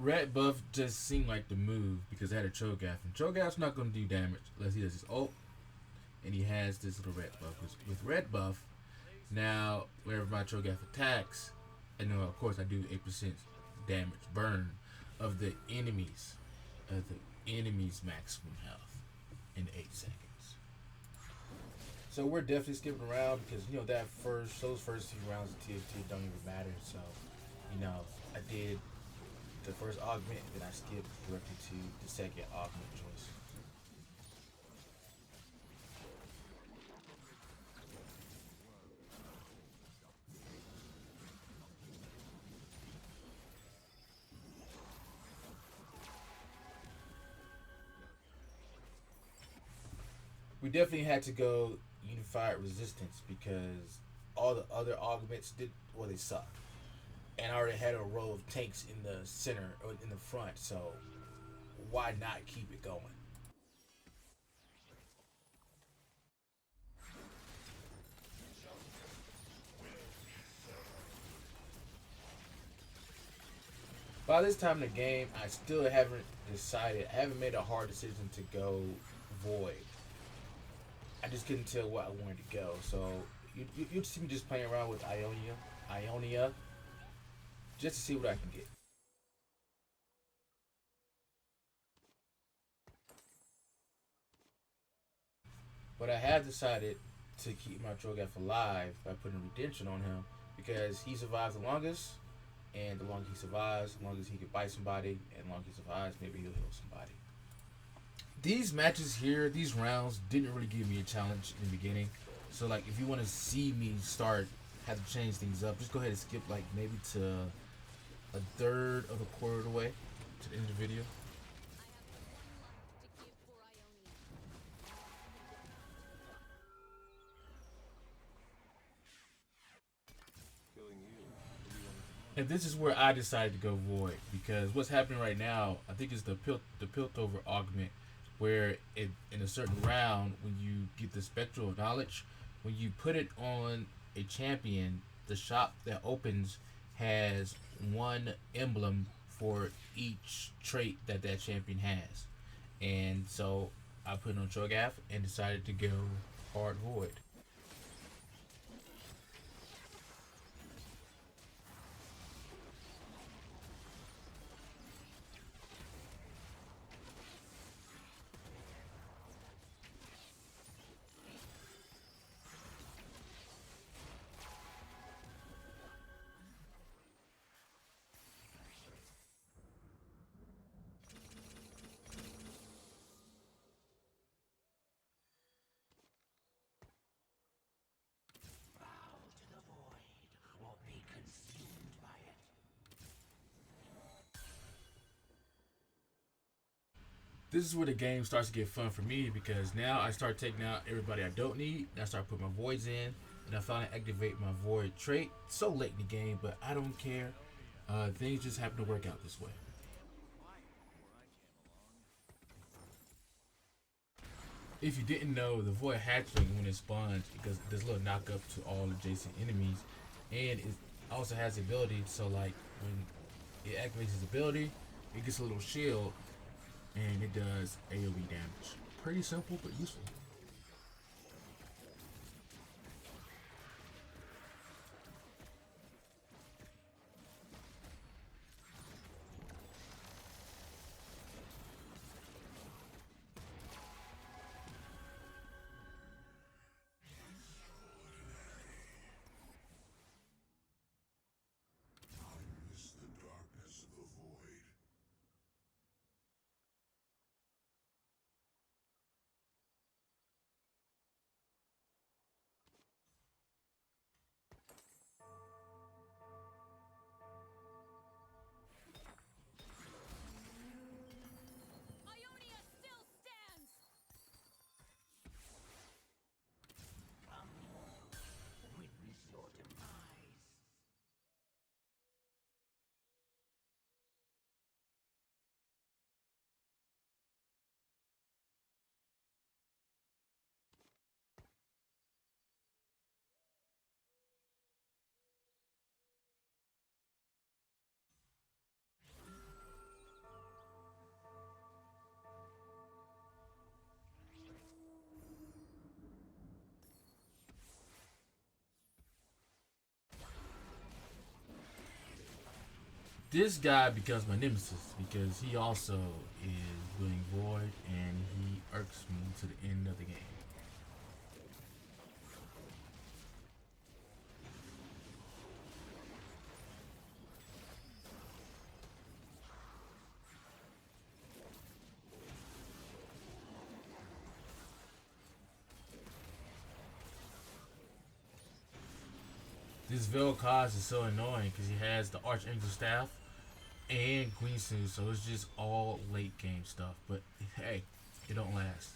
Red buff just seemed like the move because it had a Cho'Gath, and Cho'Gath's not going to do damage unless he does his ult, and he has this little red buff. With red buff, now whenever my Cho'Gath attacks, and of course I do 8% damage burn of the enemy's maximum health in 8 seconds. So we're definitely skipping around because those first few rounds of TFT don't even matter. So I did the first augment, then I skipped directly to the second augment choice. We definitely had to go unified resistance because all the other augments they suck. And I already had a row of tanks in the center or in the front, so why not keep it going? By this time in the game, I still haven't decided. I haven't made a hard decision to go void. I just couldn't tell what I wanted to go. So you'd see me just playing around with Ionia, just to see what I can get. But I have decided to keep my Trogath alive by putting redemption on him because he survives the longest, and the longer he survives, the longer he can bite somebody, and the longer he survives, maybe he'll heal somebody. These matches here, these rounds, didn't really give me a challenge in the beginning. So like, if you want to see me start have to change things up, just go ahead and skip like maybe to a third of the quarter of the way to the end of the video. And this is where I decided to go void because what's happening right now, I think, is the Piltover augment, where in a certain round when you get the Spectral of Knowledge, when you put it on a champion, the shop that opens has one emblem for each trait that that champion has, and so I put it on Cho'Gath and decided to go hard void. This is where the game starts to get fun for me because now I start taking out everybody I don't need. And I start putting my voids in, and I finally activate my void trait. So late in the game, but I don't care. Things just happen to work out this way. If you didn't know, the void hatchling when it spawns, it does a little knock up to all adjacent enemies, and it also has the ability. So like when it activates its ability, it gets a little shield, and it does AoE damage. Pretty simple but useful. This guy becomes my nemesis because he also is doing void and he irks me to the end of the game. This Vel'Koz is so annoying because he has the Archangel Staff and Queensu, so it's just all late game stuff. But hey, it don't last.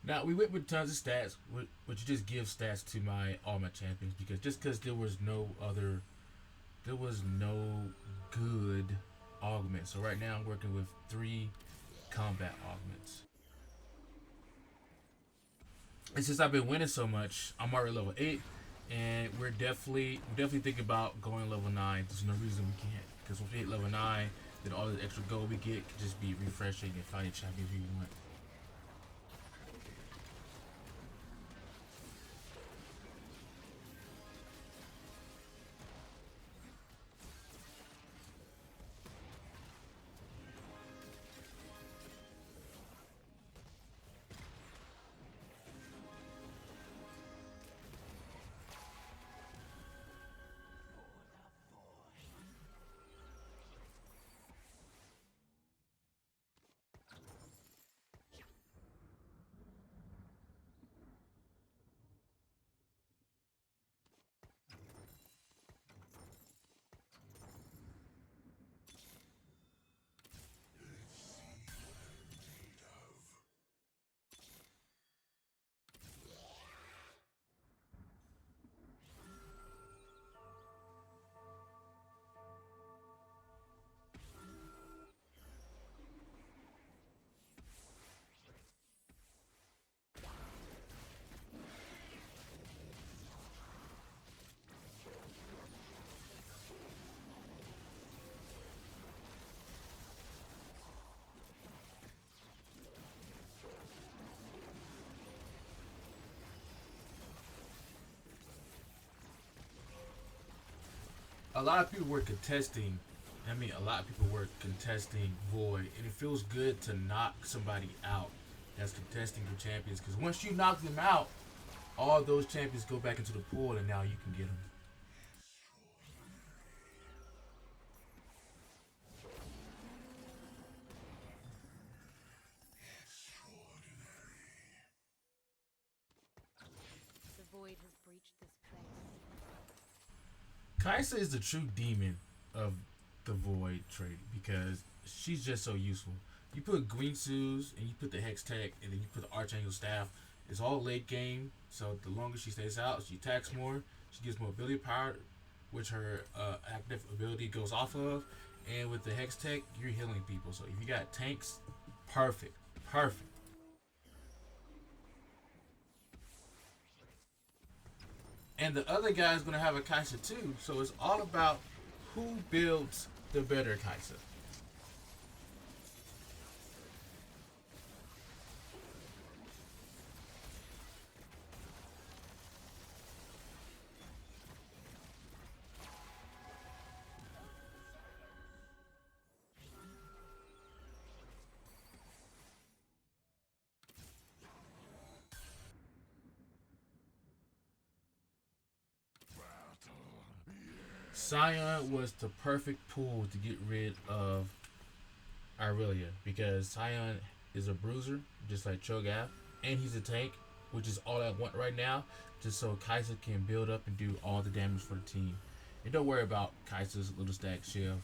Now we went with tons of stats, which just give stats to my all my champions because there was no good augment. So right now I'm working with 3 combat augments. And since I've been winning so much, I'm already level 8, and we're definitely thinking about going level 9. There's no reason we can't, because once we hit level 9, then all the extra gold we get can just be refreshing and finding champions we want. A lot of people were contesting. I mean, a lot of people were contesting Void, and it feels good to knock somebody out that's contesting your champions. Because once you knock them out, all those champions go back into the pool, and now you can get them. The void has breached this place. Kaisa is the true demon of the Void trade because she's just so useful. You put Greensu's and you put the Hex Tech and then you put the Archangel Staff. It's all late game, so the longer she stays out, she attacks more. She gets more ability power, which her active ability goes off of. And with the Hex Tech, you're healing people. So if you got tanks, perfect, perfect. And the other guy is gonna have a Kaisa too. So it's all about who builds the better Kaisa. Sion was the perfect pool to get rid of Irelia because Sion is a bruiser, just like Cho'Gath, and he's a tank, which is all I want right now, just so Kaisa can build up and do all the damage for the team. And don't worry about Kaisa's little stack shield.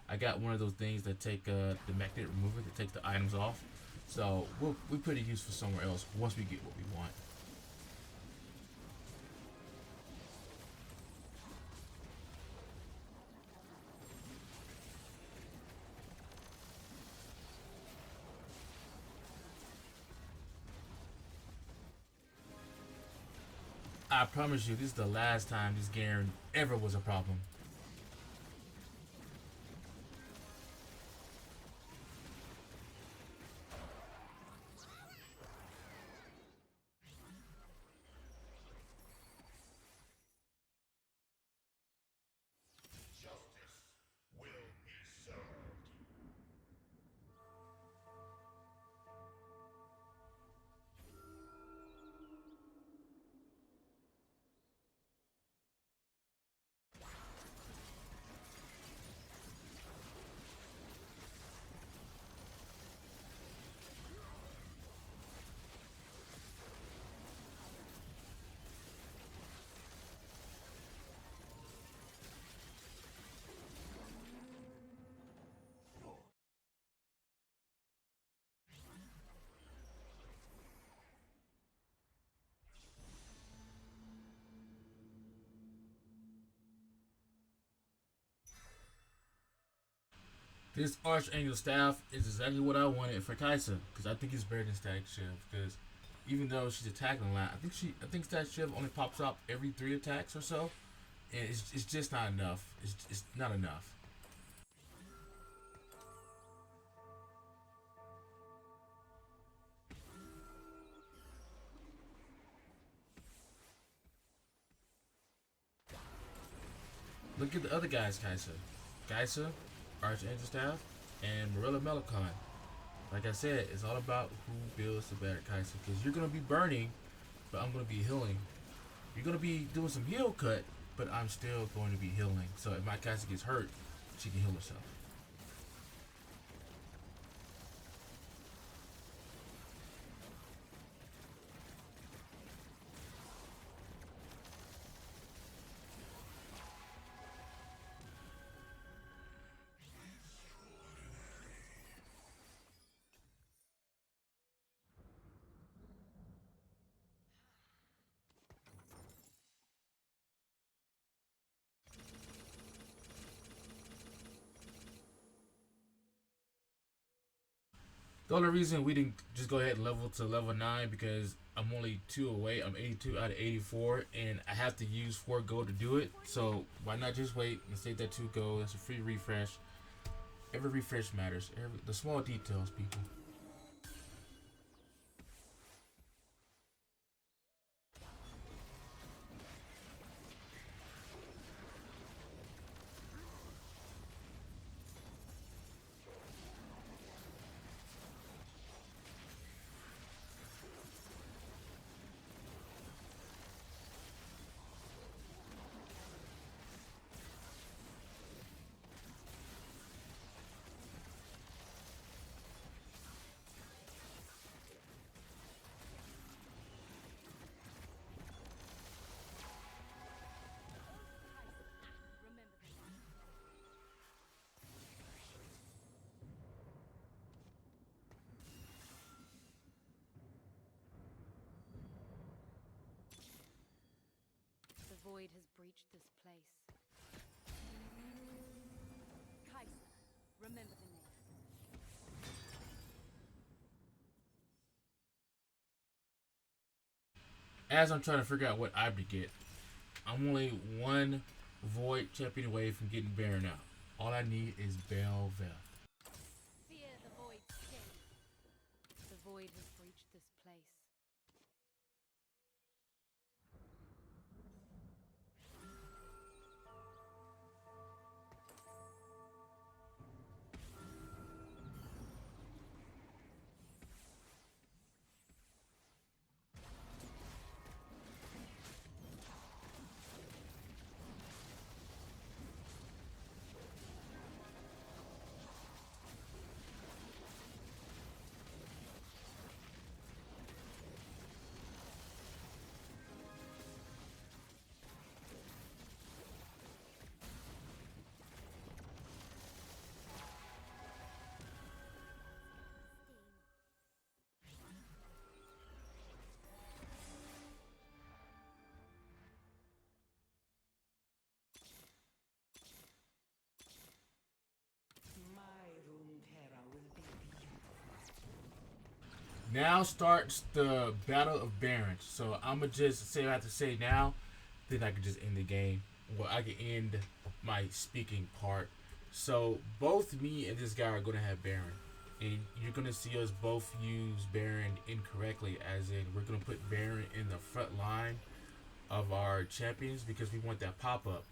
I got one of those things that take the magnet remover that takes the items off, so we'll put it useful somewhere else once we get what we want. I promise you, this is the last time this Garen ever was a problem. This Archangel staff is exactly what I wanted for Kaisa because I think it's better than Static Shiv. Because even though she's attacking a lot, I think Static Shiv only pops up every 3 attacks or so, and it's just not enough. It's not enough. Look at the other guys, Kaisa, Archangel staff, and Marilla Melicon. Like I said, it's all about who builds the better Kaisa. Because you're gonna be burning, but I'm gonna be healing. You're gonna be doing some heal cut, but I'm still going to be healing. So if my Kaisa gets hurt, she can heal herself. The only reason we didn't just go ahead and level to level 9 because I'm only 2 away. I'm 82 out of 84, and I have to use 4 gold to do it. So why not just wait and save that 2 gold? That's a free refresh. Every refresh matters. The small details, people. The void has breached this place. Kaisa, remember the name. As I'm trying to figure out what I to get, I'm only one Void champion away from getting Baron out. All I need is Bel'Veth. Fear the void's sting. The void has breached this place. Now starts the Battle of Barons. So I'ma just say what I have to say now. Then I can just end the game. Well, I can end my speaking part. So both me and this guy are gonna have Baron. And you're gonna see us both use Baron incorrectly, as in we're gonna put Baron in the front line of our champions because we want that pop up.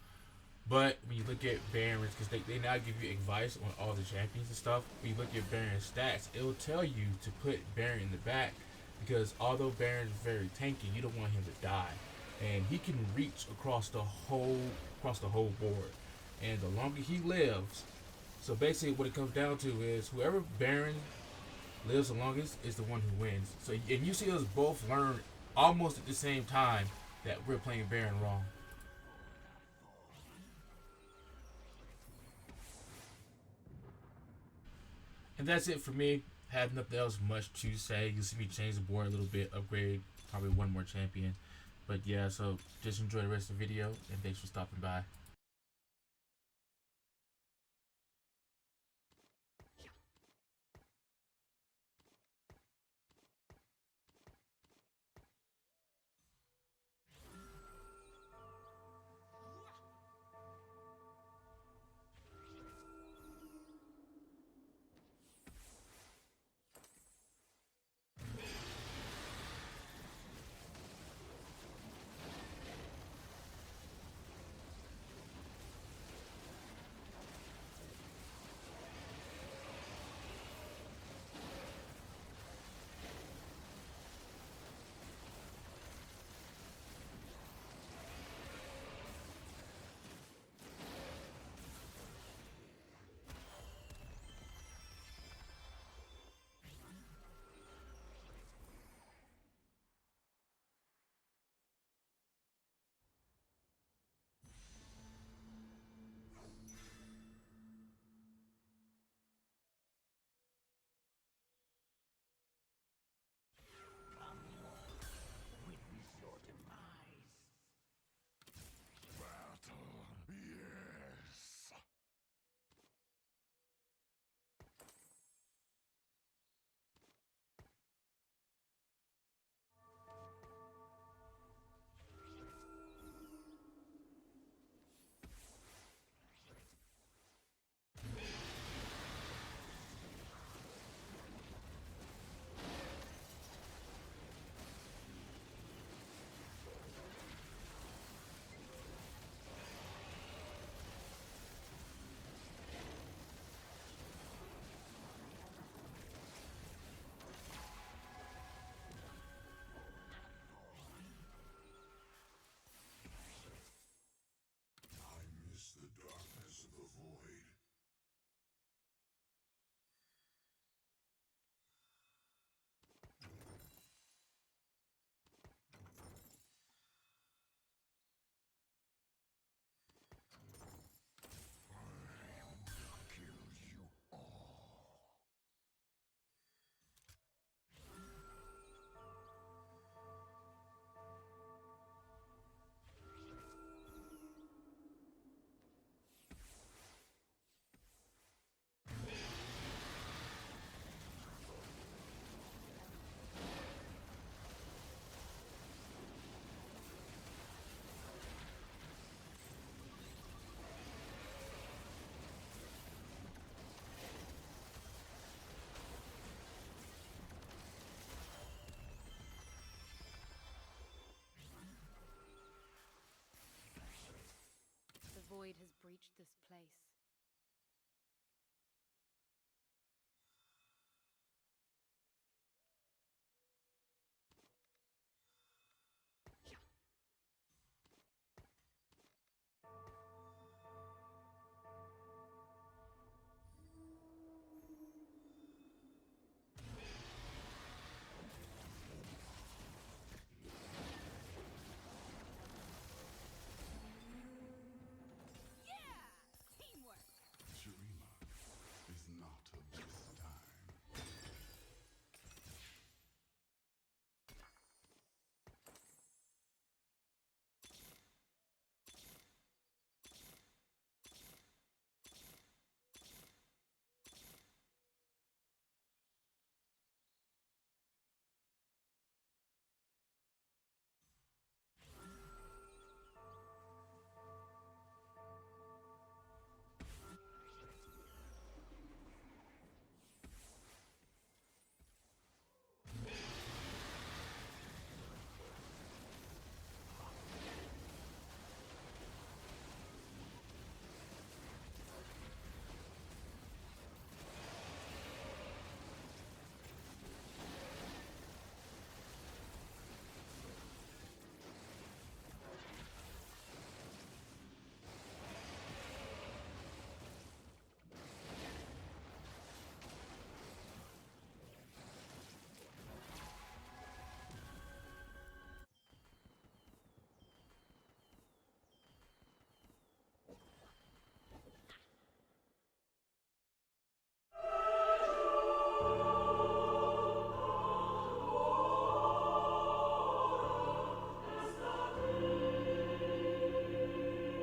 But when you look at Barons, because they now give you advice on all the champions and stuff, when you look at Baron's stats, it'll tell you to put Baron in the back because although Baron's very tanky, you don't want him to die, and he can reach across the whole board. And the longer he lives, so basically what it comes down to is whoever Baron lives the longest is the one who wins. So and you see us both learn almost at the same time that we're playing Baron wrong. And that's it for me. Have nothing else much to say. You'll see me change the board a little bit, upgrade probably one more champion. But yeah, so just enjoy the rest of the video, and thanks for stopping by. void has breached this place.